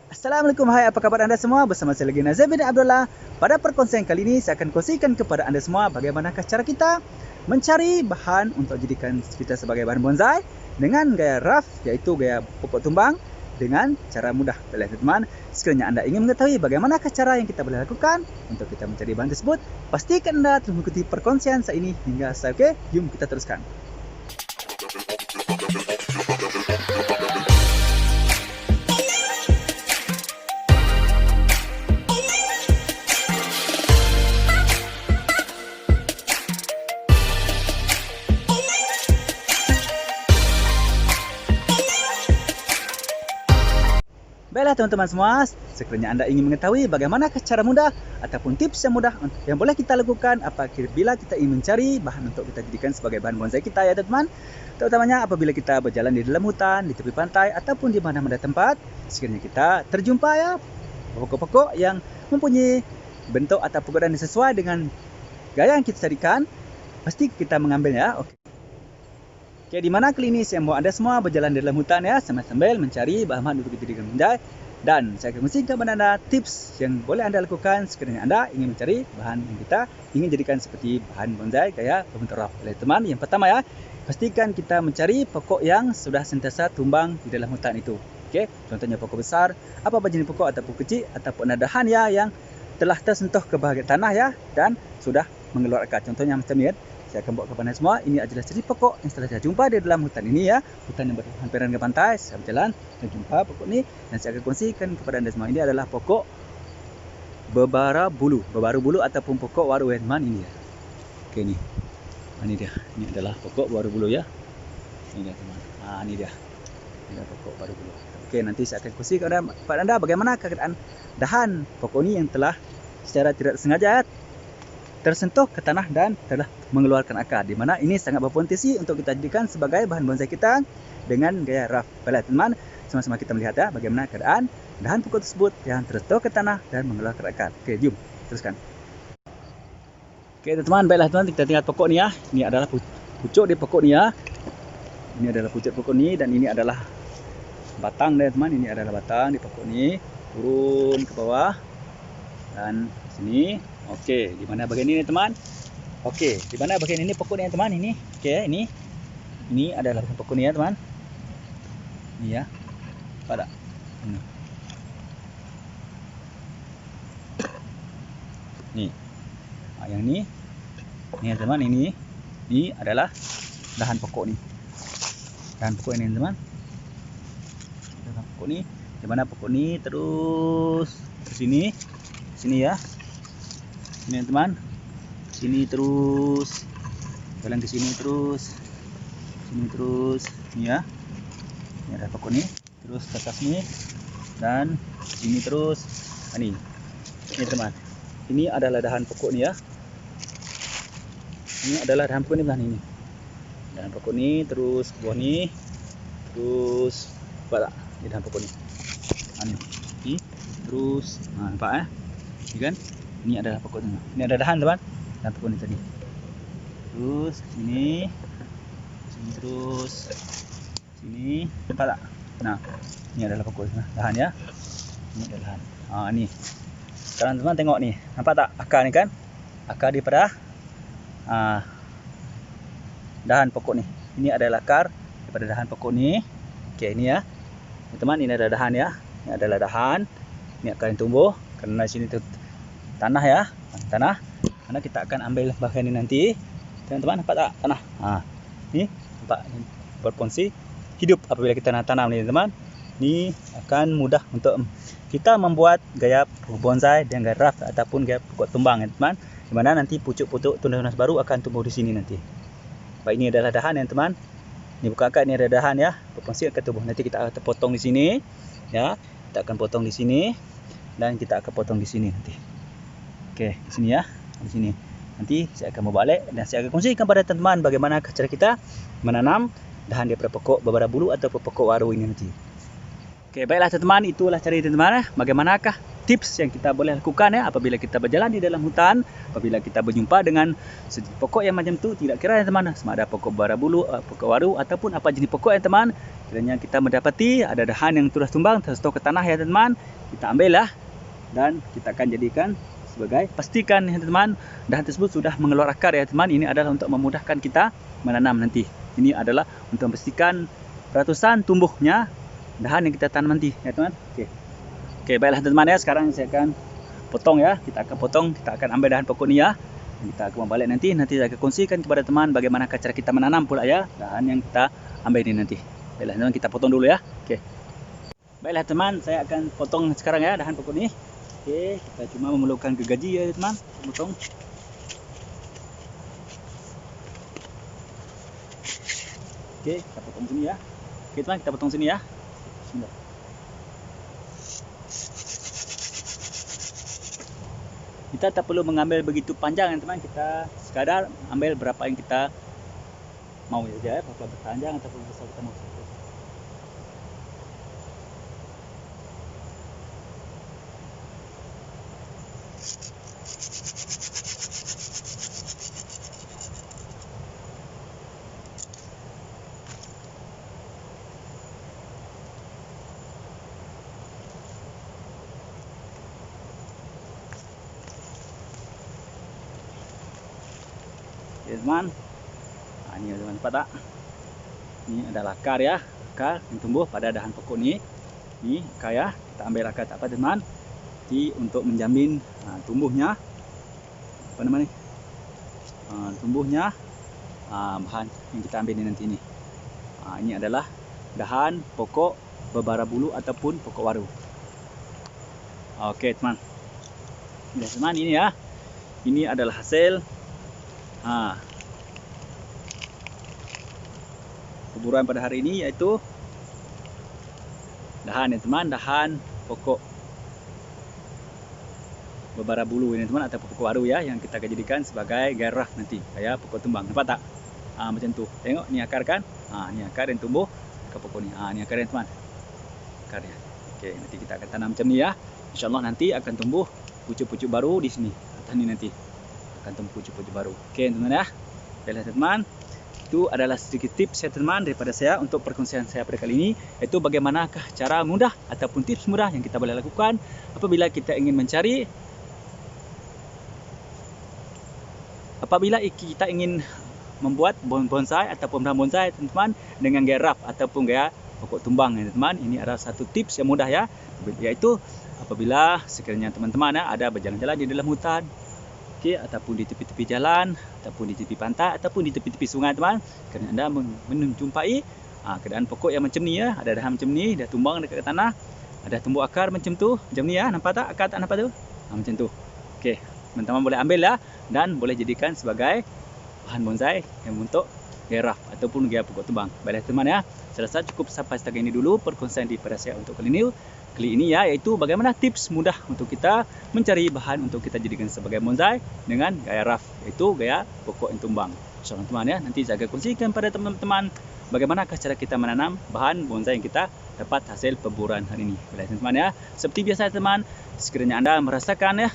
Assalamualaikum, hai, apa kabar anda semua? Bersama saya lagi Nazir bin Abdullah. Pada perkongsian kali ini saya akan kongsikan kepada anda semua bagaimanakah cara kita mencari bahan untuk jadikan kita sebagai bahan bonsai dengan gaya rough, iaitu gaya pokok tumbang, dengan cara mudah. Baiklah teman-teman, sekiranya anda ingin mengetahui bagaimanakah cara yang kita boleh lakukan untuk kita mencari bahan tersebut, pastikan anda terus mengikuti perkongsian saya ini hingga selesai. Oke, jom kita teruskan. Baiklah teman-teman semua, sekiranya anda ingin mengetahui bagaimana cara mudah ataupun tips yang mudah yang boleh kita lakukan apabila kita ingin mencari bahan untuk kita jadikan sebagai bahan bonsai kita ya teman-teman. Terutamanya apabila kita berjalan di dalam hutan, di tepi pantai ataupun di mana-mana tempat, sekiranya kita terjumpa ya pokok-pokok yang mempunyai bentuk atau ukuran yang sesuai dengan gaya yang kita carikan, pasti kita mengambilnya. Oke, di mana kali ini saya mau anda semua berjalan di dalam hutan ya, sambil mencari bahan-bahan untuk dijadikan bonsai. Dan saya akan kongsikan kepada anda tips yang boleh anda lakukan sekiranya anda ingin mencari bahan yang kita ingin jadikan seperti bahan bonsai gaya berbentuk rough. Oleh teman, yang pertama ya, pastikan kita mencari pokok yang sudah sentiasa tumbang di dalam hutan itu. Oke, contohnya pokok besar, apa jenis pokok ataupun kecil ataupun dahan ya yang telah tersentuh ke bahagian tanah ya dan sudah mengeluarkan akar. Contohnya macam ni kan. Saya akan bawa kepada anda semua. Ini adalah ciri pokok yang setelah saya jumpa di dalam hutan ini ya. Hutan yang berhampiran ke pantai. Saya berjalan dan jumpa pokok ini. Dan saya akan kongsikan kepada anda semua. Ini adalah pokok berbara bulu. Berbaru bulu ataupun pokok waru teman ini ya. Oke ini. Ini dia. Ini adalah pokok waru bulu ya. Ini dia teman. Ini dia. Ini adalah pokok waru bulu. Oke, nanti saya akan kongsikan kepada anda bagaimana keadaan dahan pokok ini yang telah secara tidak sengaja tersentuh ke tanah dan telah mengeluarkan akar, di mana ini sangat berpotensi untuk kita jadikan sebagai bahan bonsai kita dengan gaya rough. Baiklah teman, sama-sama kita melihat ya bagaimana keadaan dahan pokok tersebut yang tersentuh ke tanah dan mengeluarkan akar. Oke, jom teruskan. Oke teman, baiklah teman, kita lihat pokok ni ya. Ini adalah pucuk di pokok ni ya. Ini adalah pucuk pokok ni dan ini adalah batang dia teman. Ini adalah batang di pokok ni, turun ke bawah dan sini. Okey, di mana bahagian ini teman? Okey, di mana bahagian ini pokok ni teman? Ini. Okey, ini adalah pokok ni ya teman. Ini ya. Nampak tak? Ni. Yang ni. Ni teman, ini adalah dahan pokok ni. Dahan pokok ini teman. Dahan pokok ni. Di mana pokok ni terus ke sini. Sini ya. Ini teman, sini terus, jalan ke sini terus, ini ya. Ini ada pokok ni, terus ke atas ni dan sini terus. Ini teman, ini adalah dahan pokok ni ya. Ini adalah dahan pokok ni teman ini. Dahan pokok ni terus ke bawah ni, terus nampak tak? Ini dahan pokok ni. Ini terus, nampak ini kan? Ini adalah pokok ni. Ini ada dahan teman. Dahan pokok ni tadi. Terus sini. Sini terus. Sini. Nampak tak? Nah, ini adalah pokok dahan ya. Ini adalah dahan. Ni. Sekarang teman tengok ni. Nampak tak akar ni kan? Akar daripada dahan pokok ni. Ini adalah akar daripada dahan pokok ni. Okey, ini ya. Teman, ini adalah dahan ya. Ini adalah dahan. Ini akar yang tumbuh kerana sini tu tanah ya, tanah. Karena kita akan ambil bahagian ini nanti. Teman-teman nampak tak tanah? Ni nampak berfungsi hidup apabila kita nak tanam ni teman. Ni akan mudah untuk kita membuat gaya bonsai dengan gaya rough ataupun gaya pokok tumbang teman. Di mana nanti pucuk-pucuk tunas baru akan tumbuh di sini nanti. Baik, ini adalah dahan ya teman. Ini bukan akar, ini ada dahan ya. Berfungsi akan tumbuh. Nanti kita akan potong di sini ya. Kita akan potong di sini dan kita akan potong di sini nanti. Oke, di sini ya, di sini. Nanti saya akan berbalik dan saya akan kongsikan kepada teman-teman bagaimana cara kita menanam dahan daripada pokok berbara bulu atau pokok waru ini nanti. Oke, baiklah teman-teman, itulah cara teman-teman bagaimanakah tips yang kita boleh lakukan ya apabila kita berjalan di dalam hutan, apabila kita berjumpa dengan pokok yang macam tu, tidak kira ya teman, sama ada pokok barabulu, pokok waru ataupun apa jenis pokok ya teman, kiranya kita mendapati ada dahan yang sudah tumbang tersentuh ke tanah ya teman, kita ambil lah dan kita akan jadikan sebagai, pastikan ya teman dahan tersebut sudah mengeluarkan akar ya teman. Ini adalah untuk memudahkan kita menanam nanti. Ini adalah untuk memastikan ratusan tumbuhnya dahan yang kita tanam nanti ya teman. Oke, baiklah teman-teman ya, sekarang saya akan potong ya. Kita akan potong, kita akan ambil dahan pokok ni ya. Kita akan balik nanti saya akan kongsikan kepada teman bagaimana cara kita menanam pula ya dahan yang kita ambil ini nanti. Baiklah teman, kita potong dulu ya. Oke. Baiklah teman, saya akan potong sekarang ya dahan pokok ni. Oke, kita cuma memerlukan gergaji ya teman, potong. Oke, kita potong sini ya. Oke teman, kita potong sini ya. Bismillah. Kita tak perlu mengambil begitu panjang teman, kita sekadar ambil berapa yang kita mau saja ya, berapa panjang ataupun besar kita mau. Ya teman, nah, ini teman dapat tak? Ini adalah akar ya, akar yang tumbuh pada dahan pokok ini. Ini akar ya, kita ambil akar tak apa teman. Jadi untuk menjamin tumbuhnya apa namanya? Tumbuhnya bahan yang kita ambil ini nanti ini. Ini adalah dahan pokok berbara bulu ataupun pokok waru. Oke teman, ini teman ini ya. Ini adalah hasil kuburan pada hari ini, yaitu dahan ya teman, dahan pokok berbara bulu ini teman, atau pokok waru ya, yang kita akan jadikan sebagai gairah nanti kayak pokok tumbang. Nampak tak? Macam tu. Tengok ni akar kan? Ni akar yang tumbuh ke pokok ni. Ni akarnya teman, akarnya. Oke, nanti kita akan tanam macam ni ya. InsyaAllah nanti akan tumbuh pucuk-pucuk baru di sini. Atas ni nanti akan tumbuh pucuk-pucuk baru. Oke teman ya. Baiklah teman, itu adalah sedikit tips ya teman daripada saya untuk perkongsian saya pada kali ini, yaitu bagaimanakah cara mudah ataupun tips mudah yang kita boleh lakukan apabila kita ingin mencari, apabila kita ingin membuat bonsai ataupun bonsai teman-teman dengan gaya raft ataupun gaya pokok tumbang ya teman. Ini adalah satu tips yang mudah ya, yaitu apabila sekiranya teman-teman ada berjalan-jalan di dalam hutan, ataupun di tepi-tepi jalan, ataupun di tepi pantai, ataupun di tepi-tepi sungai teman, kerana anda menjumpai keadaan pokok yang macam ni ya, ada dahan macam ni, dah tumbang dekat tanah, ada tumbuh akar macam tu, macam ni ya, nampak tak akar tak nampak tu? Macam tu. Okey, teman-teman boleh ambil lah dan boleh jadikan sebagai bahan bonsai yang untuk gaya raft ataupun gaya pokok tumbang. Baiklah teman ya, saya rasa cukup sampai setakat ini dulu perkongsian daripada saya untuk kali ini ya, yaitu bagaimana tips mudah untuk kita mencari bahan untuk kita jadikan sebagai bonsai dengan gaya raft, yaitu gaya pokok yang tumbang. InsyaAllah teman ya, nanti saya akan kongsikan pada teman-teman bagaimana cara kita menanam bahan bonsai yang kita dapat hasil perburuan hari ini. Baiklah teman ya, seperti biasa teman, sekiranya anda merasakan ya,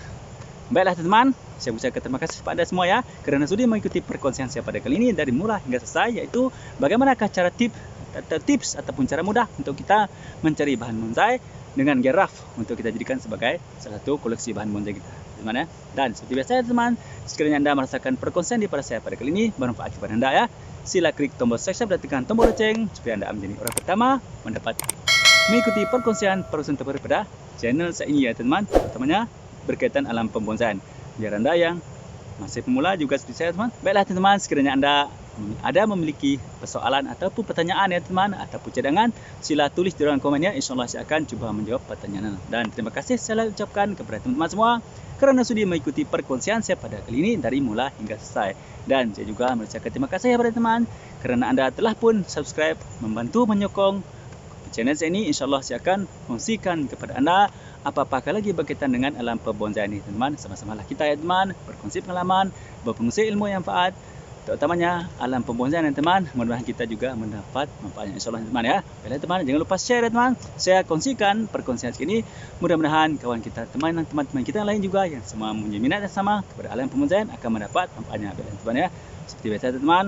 baiklah teman, saya ucapkan terima kasih kepada semua ya kerana sudi mengikuti perkongsian saya pada kali ini dari mula hingga selesai, yaitu bagaimana cara tips ataupun cara mudah untuk kita mencari bahan bonsai dengan gaya raft untuk kita jadikan sebagai salah satu koleksi bahan bonsai kita teman ya. Dan seperti biasa teman, sekiranya anda merasakan perkongsian daripada saya pada kali ini bermanfaat kepada anda ya, sila klik tombol subscribe dan tekan tombol lonceng supaya anda menjadi orang pertama mendapat mengikuti perkongsian terbaru pada channel saya ini ya teman, terutamanya berkaitan alam pembonsaian. Biar anda yang masih pemula juga seperti saya teman. Baiklah teman, sekiranya anda ada memiliki persoalan ataupun pertanyaan ya teman, ataupun cadangan, sila tulis di ruang komen ya. InsyaAllah saya akan cuba menjawab pertanyaan. Dan terima kasih saya ucapkan kepada teman-teman semua kerana sudi mengikuti perkongsian saya pada kali ini dari mula hingga selesai. Dan saya juga mengucapkan terima kasih kepada teman kerana anda telah pun subscribe, membantu menyokong channel saya ini. InsyaAllah saya akan kongsikan kepada anda apa-apa lagi berkaitan dengan alam perbonsaian ini teman. Sama-sama lah kita ya teman, berkongsi pengalaman, berkongsi ilmu yang manfaat terutamanya alam pembonsaian teman. Mudah-mudahan kita juga mendapat manfaatnya insyaallah teman ya. Baiklah teman, jangan lupa share teman. Saya kongsikan perkongsian ini. Mudah-mudahan kawan kita, teman-teman kita yang lain juga yang semua mempunyai minat yang sama kepada alam pembonsaian akan mendapat manfaatnya. Baiklah teman ya. Seperti biasa teman,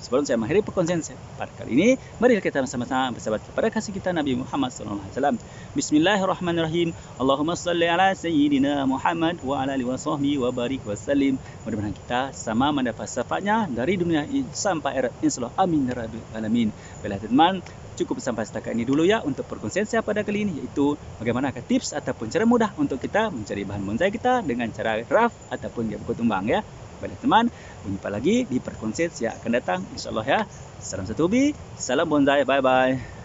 sebelum saya mengakhiri perkongsian pada kali ini, mari kita sama-sama bersahabat kepada kasih kita Nabi Muhammad SAW. Bismillahirrahmanirrahim. Allahumma salli ala sayyidina Muhammad wa ala alihi wa sahbihi wa barik wa sallim. Mudah-mudahan kita sama mendapat syafaatnya dari dunia sampai akhirat insyaallah. Amin ya rabbal alamin. Baiklah teman, cukup sampai setakat ini dulu ya untuk perkongsian saya pada kali ini, yaitu bagaimana tips ataupun cara mudah untuk kita mencari bahan bonsai kita dengan cara raft ataupun dia buku tumbang ya. Baiklah teman, berjumpa lagi di perkongsian yang akan datang insyaallah ya. Salam satu hobi, salam bonsai, bye bye.